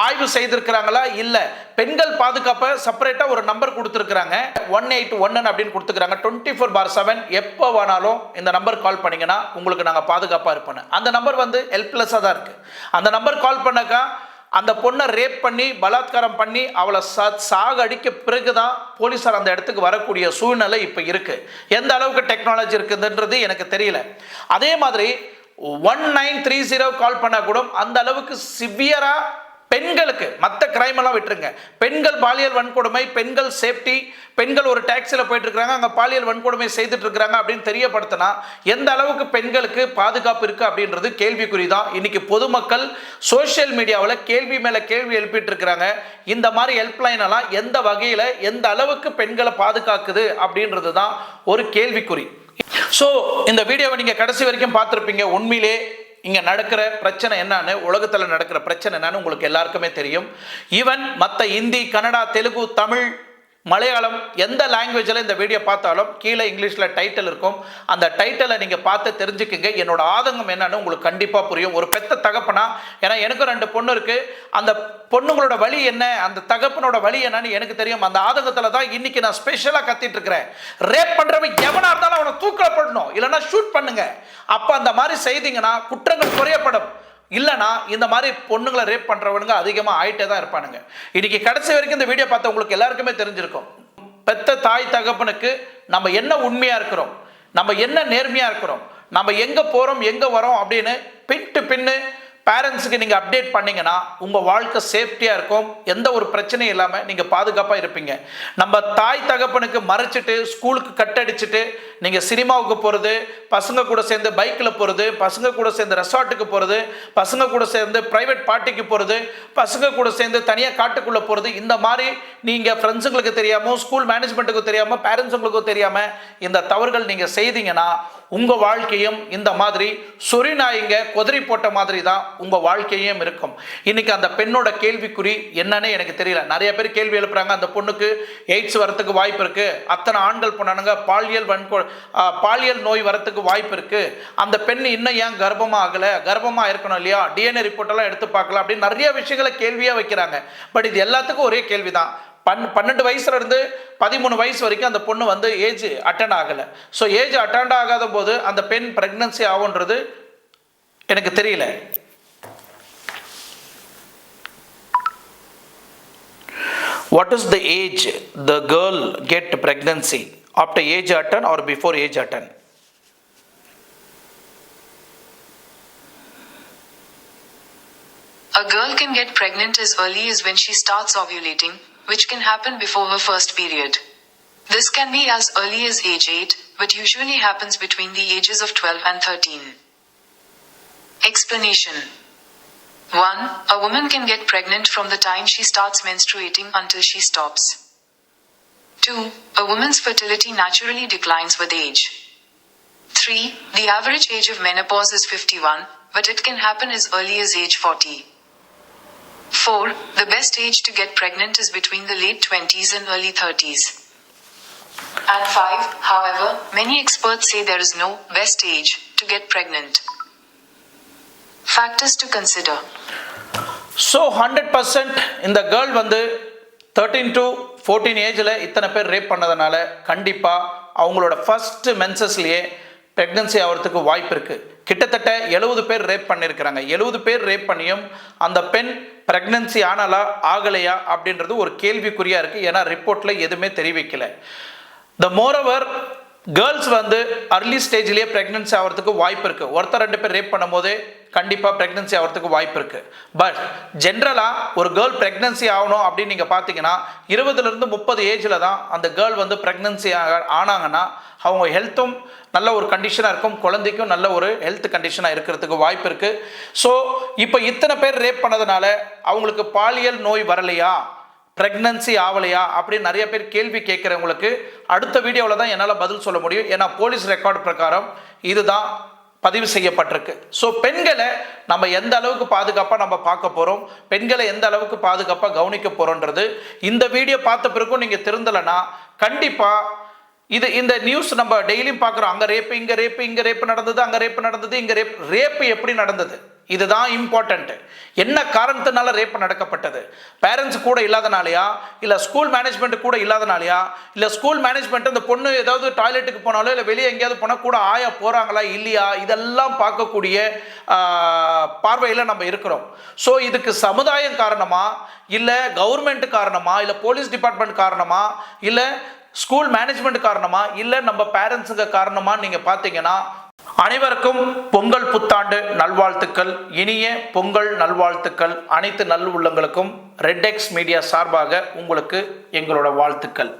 ஆய்வு செய்திருக்கிறாங்களா? இல்லை. பெண்கள் பாதுகாப்பை செப்பரேட்டாக ஒரு நம்பர் கொடுத்துருக்குறாங்க, 181 அப்படின்னு கொடுத்துருக்காங்க. 24/7 எப்போ வேணாலும் இந்த நம்பர் கால் பண்ணிங்கன்னா உங்களுக்கு நாங்கள் பாதுகாப்பாக இருப்போம். அந்த நம்பர் வந்து ஹெல்ப்லெஸ்ஸாக தான் இருக்குது. அந்த நம்பர் கால் பண்ணாக்கா அந்த பொண்ணை ரேப் பண்ணி பலாத்காரம் பண்ணி அவளை சாக அடிக்க பிறகுதான் போலீஸார் அந்த இடத்துக்கு வரக்கூடிய சூழ்நிலை இப்போ இருக்குது. எந்த அளவுக்கு டெக்னாலஜி இருக்குதுன்றது எனக்கு தெரியல. அதே மாதிரி 1930 கால் பண்ணால் கூட அந்த அளவுக்கு சிவியராக பெண்களுக்கு, மற்ற கிரைம் எல்லாம் விட்டுருங்க, பெண்கள் பாலியல் வன்கொடுமை, பெண்கள் சேஃப்டி, பெண்கள் ஒரு டாக்ஸியில் போயிட்டு இருக்கிறாங்க, அங்கே பாலியல் வன்கொடுமை செய்துட்டு இருக்கிறாங்க அப்படின்னு தெரியப்படுத்தினா எந்த அளவுக்கு பெண்களுக்கு பாதுகாப்பு இருக்கு அப்படின்றது கேள்விக்குறி தான். இன்னைக்கு பொதுமக்கள் சோசியல் மீடியாவில் கேள்வி மேலே கேள்வி எழுப்பிட்டு இருக்கிறாங்க. இந்த மாதிரி ஹெல்ப்லைன் எல்லாம் எந்த வகையில் எந்த அளவுக்கு பெண்களை பாதுகாக்குது அப்படின்றது தான் ஒரு கேள்விக்குறி. ஸோ இந்த வீடியோவை நீங்கள் கடைசி வரைக்கும் பார்த்துருப்பீங்க. உண்மையிலே இங்கே நடக்கிற பிரச்சனை என்னன்னு, உலகத்தில் நடக்கிற பிரச்சனை என்னன்னு உங்களுக்கு எல்லாருக்குமே தெரியும். ஈவன் மற்ற ஹிந்தி, கன்னடா, தெலுங்கு, தமிழ், மலையாளம் எந்த லாங்குவேஜில் இந்த வீடியோ பார்த்தாலும் கீழே இங்கிலீஷில் டைட்டில் இருக்கும். அந்த டைட்டிலை நீங்கள் பார்த்து தெரிஞ்சுக்குங்க. என்னோட ஆதங்கம் என்னன்னு உங்களுக்கு கண்டிப்பாக புரியும். ஒரு பெத்த தகப்பனா, ஏன்னா எனக்கும் 2 பொண்ணு இருக்குது, அந்த பொண்ணுங்களோட வழி என்ன, அந்த தகப்பனோட வழி என்னன்னு எனக்கு தெரியும். அந்த ஆதங்கத்தில் தான் இன்னைக்கு நான் ஸ்பெஷலாக கத்திட்டு இருக்கிறேன். ரேப் பண்ணுறவன் எவனாக இருந்தாலும் அவனை தூக்கில் போடணும், இல்லைன்னா ஷூட் பண்ணுங்க. அப்போ அந்த மாதிரி செய்தீங்கன்னா குற்றங்கள் குறையப்படும். இல்லைனா இந்த மாதிரி பொண்ணுங்களை ரேப் பண்ணுறவனுங்க அதிகமாக ஆகிட்டே தான் இருப்பானுங்க. இன்னைக்கு கடைசி வரைக்கும் இந்த வீடியோ பார்த்த உங்களுக்கு எல்லாருக்குமே தெரிஞ்சிருக்கும், பெத்த தாய் தகப்பனுக்கு நம்ம என்ன உண்மையாக இருக்கிறோம், நம்ம என்ன நேர்மையாக இருக்கிறோம், நம்ம எங்கே போகிறோம் எங்கே வரோம் அப்படின்னு பின் டு பின்னு பேரண்ட்ஸுக்கு நீங்கள் அப்டேட் பண்ணிங்கன்னா உங்கள் வாழ்க்கை சேஃப்டியாக இருக்கும், எந்த ஒரு பிரச்சனையும் இல்லாமல் நீங்கள் பாதுகாப்பாக இருப்பீங்க. நம்ம தாய் தகப்பனுக்கு மறைச்சிட்டு ஸ்கூலுக்கு கட்டடிச்சிட்டு நீங்கள் சினிமாவுக்கு போகிறது, பசங்க கூட சேர்ந்து பைக்கில் போகிறது, பசங்க கூட சேர்ந்து ரெசார்ட்டுக்கு போகிறது, பசங்க கூட சேர்ந்து ப்ரைவேட் பார்ட்டிக்கு போகிறது, பசங்க கூட சேர்ந்து தனியாக காட்டுக்குள்ளே போகிறது, இந்த மாதிரி நீங்கள் ஃப்ரெண்ட்ஸுங்களுக்கு தெரியாமல், ஸ்கூல் மேனேஜ்மெண்ட்டுக்கு தெரியாமல், பேரண்ட்ஸுங்களுக்கும் தெரியாமல் இந்த தவறுகள் நீங்கள் செய்தீங்கன்னா உங்கள் வாழ்க்கையும் இந்த மாதிரி சொறி நாய்ங்க கொதறி போட்ட மாதிரி தான் உங்கள் வாழ்க்கையும் இருக்கும். இன்னைக்கு அந்த பெண்ணோட கேள்விக்குறி என்னன்னு எனக்கு தெரியல. நிறைய பேர் கேள்வி எழுப்புறாங்க, அந்த பொண்ணுக்கு எய்ட்ஸ் வரத்துக்கு வாய்ப்பு இருக்கு, அத்தனை ஆண்கள் பண்ணானுங்க, பாலியல் நோய் வரத்துக்கு வாய்ப்பு இருக்கு, அந்த பெண் இன்னும் ஏன் கர்ப்பமாக ஆகலை, கர்ப்பமாக இருக்கணும் இல்லையா, டிஎன்ஏ ரிப்போர்ட் எல்லாம் எடுத்து பார்க்கலாம் அப்படின்னு நிறைய விஷயங்களை கேள்வியாக வைக்கிறாங்க. பட் இது எல்லாத்துக்கும் ஒரே கேள்வி தான், 12 வயசுல இருந்து 13 வயசு வரைக்கும் அந்த பொண்ணு வந்து ஏஜ் அட்டன் ஆகலை. ஸோ ஏஜ் அட்டன் ஆகாத போது அந்த பெண் பிரெக்னன்சி ஆகுன்றது எனக்கு தெரியல. What is the age the girl get pregnancy? After age atten or before age atten? A girl can get pregnant as early as when she starts ovulating, which can happen before her first period. This can be as early as age 8, but usually happens between the ages of 12 and 13. Explanation. 1. A woman can get pregnant from the time she starts menstruating until she stops. 2. A woman's fertility naturally declines with age. 3. The average age of menopause is 51, but it can happen as early as age 40. 4. The best age to get pregnant is between the late 20s and early 30s. And 5. However, many experts say there is no best age to get pregnant. Factors to consider. So 100% இந்த girl வந்து 13 to 14 ஏஜில் இத்தனை பேர் rape பண்ணதுனால கண்டிப்பாக அவங்களோட first மென்சஸ்லேயே pregnancy ஆகிறதுக்கு வாய்ப்பு இருக்குது. கிட்டத்தட்ட 70 பேர் ரேப் பண்ணியிருக்கிறாங்க. 70 பேர் ரேப் பண்ணியும் அந்த பெண் ப்ரெக்னன்சி ஆனாலா ஆகலையா அப்படின்றது ஒரு கேள்விக்குறியாக இருக்குது. ஏன்னா ரிப்போர்ட்டில் எதுவுமே தெரிவிக்கல. மோரோவர் கேர்ள்ஸ் வந்து அர்லி ஸ்டேஜ்லேயே ப்ரெக்னன்சி ஆகிறதுக்கு வாய்ப்பு இருக்குது. ஒருத்தர் 2 பேர் ரேப் பண்ணும்போதே கண்டிப்பாக ப்ரெக்னன்சி ஆகிறதுக்கு வாய்ப்பு இருக்குது. பட் ஜென்ரலாக ஒரு கேர்ள் ப்ரெக்னன்சி ஆகணும் அப்படின்னு நீங்கள் பார்த்தீங்கன்னா 20லேருந்து 30 ஏஜில் தான் அந்த கேர்ள் வந்து ப்ரெக்னன்சி ஆனாங்கன்னா அவங்க ஹெல்த்தும் நல்ல ஒரு கண்டிஷனாக இருக்கும், குழந்தைக்கும் நல்ல ஒரு ஹெல்த் கண்டிஷனாக இருக்கிறதுக்கு வாய்ப்பு இருக்குது. ஸோ இப்போ இத்தனை பேர் ரேப் பண்ணதுனால அவங்களுக்கு பாலியல் நோய் வரலையா, ப்ரெக்னன்சி ஆகலையா அப்படின்னு நிறைய பேர் கேள்வி கேட்குறவங்களுக்கு அடுத்த வீடியோவில் தான் என்னால் பதில் சொல்ல முடியும். ஏன்னா போலீஸ் ரெக்கார்டு பிரகாரம் இதுதான் பதிவு செய்யப்பட்டிருக்கு. ஸோ பெண்களை நம்ம எந்த அளவுக்கு பாதுகாப்பாக நம்ம பார்க்க போகிறோம், பெண்களை எந்த அளவுக்கு பாதுகாப்பாக கவனிக்க போகிறோன்றது இந்த வீடியோ பார்த்த பிறகும் நீங்கள் திருந்தலைன்னா கண்டிப்பாக இந்த நியூஸ் நம்ம டெய்லியும் பார்க்குறோம், அங்கே ரேப்பு, இங்கே ரேப்பு, இங்கே ரேப்பு நடந்தது, அங்கே ரேப்பு நடந்தது, இங்கே ரேப்பு எப்படி நடந்தது, இதுதான் இம்பார்ட்டன்ட்டு. என்ன காரணத்தினால ரேப் நடக்கப்பட்டது? பேரண்ட்ஸ் கூட இல்லாதனாலையா, இல்லை ஸ்கூல் மேனேஜ்மெண்ட் கூட இல்லாதனாலையா, இல்லை ஸ்கூல் மேனேஜ்மெண்ட் அந்த பொண்ணு ஏதாவது டாய்லெட்டுக்கு போனாலோ இல்லை வெளியே எங்கேயாவது போனால் கூட ஆயா போகிறாங்களா இல்லையா, இதெல்லாம் பார்க்கக்கூடிய பார்வையில் நம்ம இருக்கிறோம். ஸோ இதுக்கு சமுதாயம் காரணமா, இல்லை கவர்மெண்ட் காரணமா, இல்லை போலீஸ் டிபார்ட்மெண்ட் காரணமா, இல்லை ஸ்கூல் மேனேஜ்மெண்ட் காரணமா, இல்லை நம்ம பேரண்ட்ஸுங்க காரணமா நீங்கள் பார்த்தீங்கன்னா அனைவருக்கும் பொங்கல் புத்தாண்டு நல்வாழ்த்துக்கள், இனிய பொங்கல் நல்வாழ்த்துக்கள். அனைத்து நல்ல உள்ளங்களுக்கும் ரெட் எக்ஸ் மீடியா சார்பாக உங்களுக்கு எங்களோட வாழ்த்துக்கள்.